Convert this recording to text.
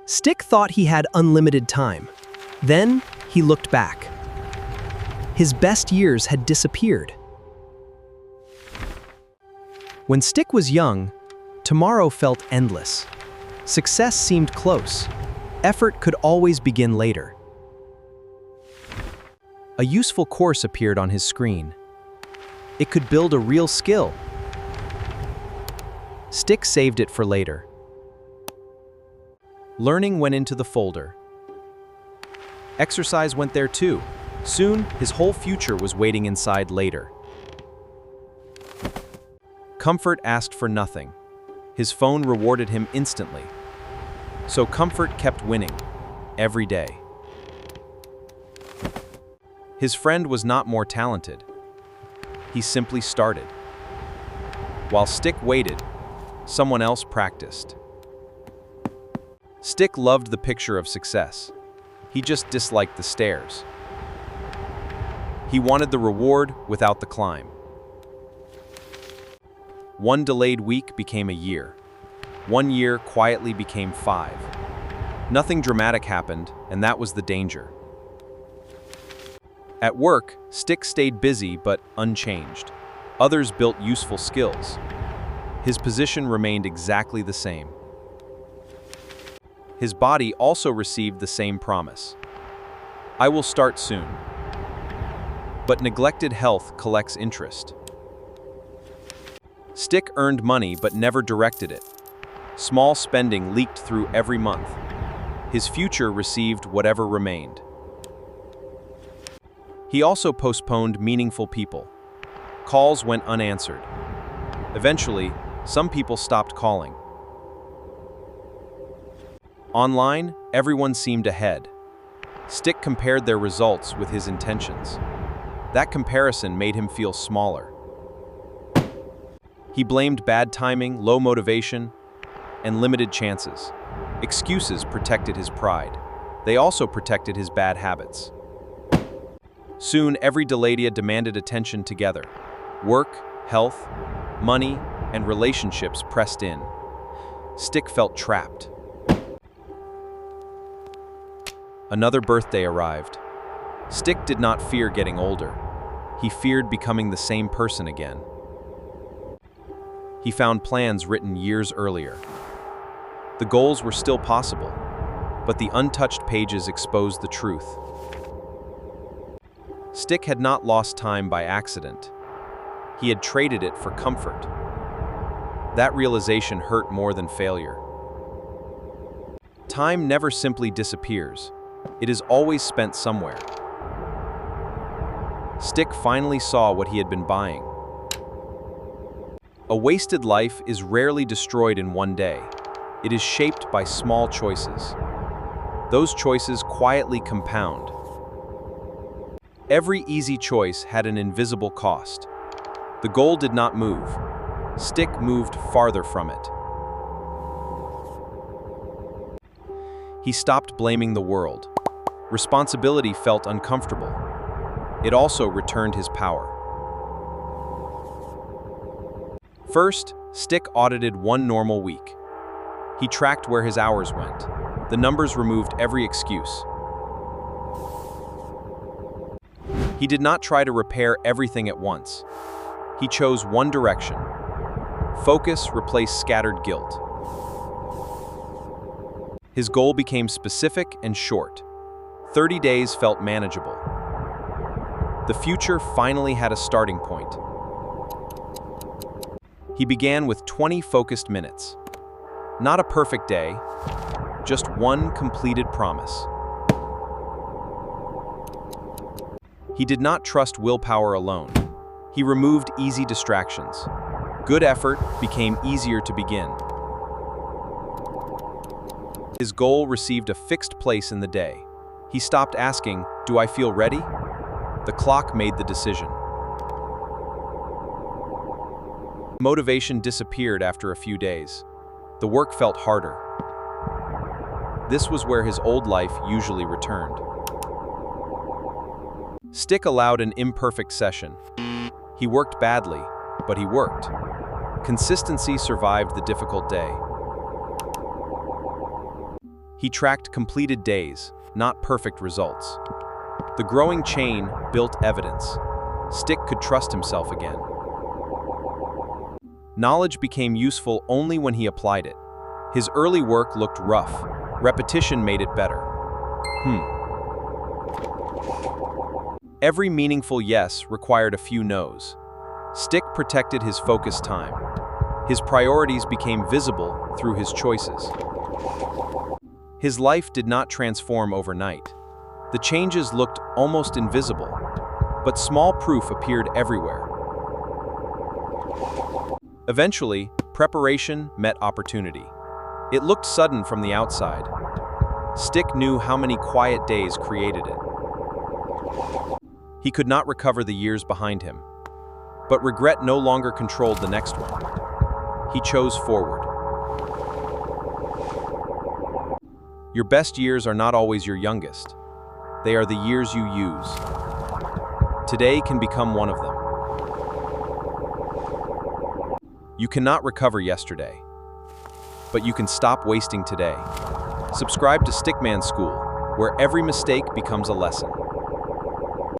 Stick thought he had unlimited time. Then he looked back. His best years had disappeared. When Stick was young, tomorrow felt endless. Success seemed close. Effort could always begin later. A useful course appeared on his screen. It could build a real skill. Stick saved it for later. Learning went into the folder. Exercise went there too. Soon, his whole future was waiting inside later. Comfort asked for nothing. His phone rewarded him instantly. So Comfort kept winning, every day. His friend was not more talented. He simply started. While Stick waited, someone else practiced. Stick loved the picture of success. He just disliked the stairs. He wanted the reward without the climb. One delayed week became a year. 1 year quietly became 5. Nothing dramatic happened, and that was the danger. At work, Stick stayed busy but unchanged. Others built useful skills. His position remained exactly the same. His body also received the same promise. I will start soon. But neglected health collects interest. Stick earned money but never directed it. Small spending leaked through every month. His future received whatever remained. He also postponed meaningful people. Calls went unanswered. Eventually, some people stopped calling. Online, everyone seemed ahead. Stick compared their results with his intentions. That comparison made him feel smaller. He blamed bad timing, low motivation, and limited chances. Excuses protected his pride. They also protected his bad habits. Soon, every delayed demanded attention together. Work, health, money, and relationships pressed in. Stick felt trapped. Another birthday arrived. Stick did not fear getting older. He feared becoming the same person again. He found plans written years earlier. The goals were still possible, but the untouched pages exposed the truth. Stick had not lost time by accident. He had traded it for comfort. That realization hurt more than failure. Time never simply disappears. It is always spent somewhere. Stick finally saw what he had been buying. A wasted life is rarely destroyed in one day. It is shaped by small choices. Those choices quietly compound. Every easy choice had an invisible cost. The goal did not move. Stick moved farther from it. He stopped blaming the world. Responsibility felt uncomfortable. It also returned his power. First, Stick audited one normal week. He tracked where his hours went. The numbers removed every excuse. He did not try to repair everything at once. He chose one direction. Focus replaced scattered guilt. His goal became specific and short. 30 days felt manageable. The future finally had a starting point. He began with 20 focused minutes. Not a perfect day, just one completed promise. He did not trust willpower alone. He removed easy distractions. Good effort became easier to begin. His goal received a fixed place in the day. He stopped asking, "Do I feel ready?" The clock made the decision. Motivation disappeared after a few days. The work felt harder. This was where his old life usually returned. Stick allowed an imperfect session. He worked badly, but he worked. Consistency survived the difficult day. He tracked completed days, not perfect results. The growing chain built evidence. Stick could trust himself again. Knowledge became useful only when he applied it. His early work looked rough. Repetition made it better. Every meaningful yes required a few no's. Stick protected his focus time. His priorities became visible through his choices. His life did not transform overnight. The changes looked almost invisible, but small proof appeared everywhere. Eventually, preparation met opportunity. It looked sudden from the outside. Stick knew how many quiet days created it. He could not recover the years behind him, but regret no longer controlled the next one. He chose forward. Your best years are not always your youngest. They are the years you use. Today can become one of them. You cannot recover yesterday, but you can stop wasting today. Subscribe to Stickman School, where every mistake becomes a lesson.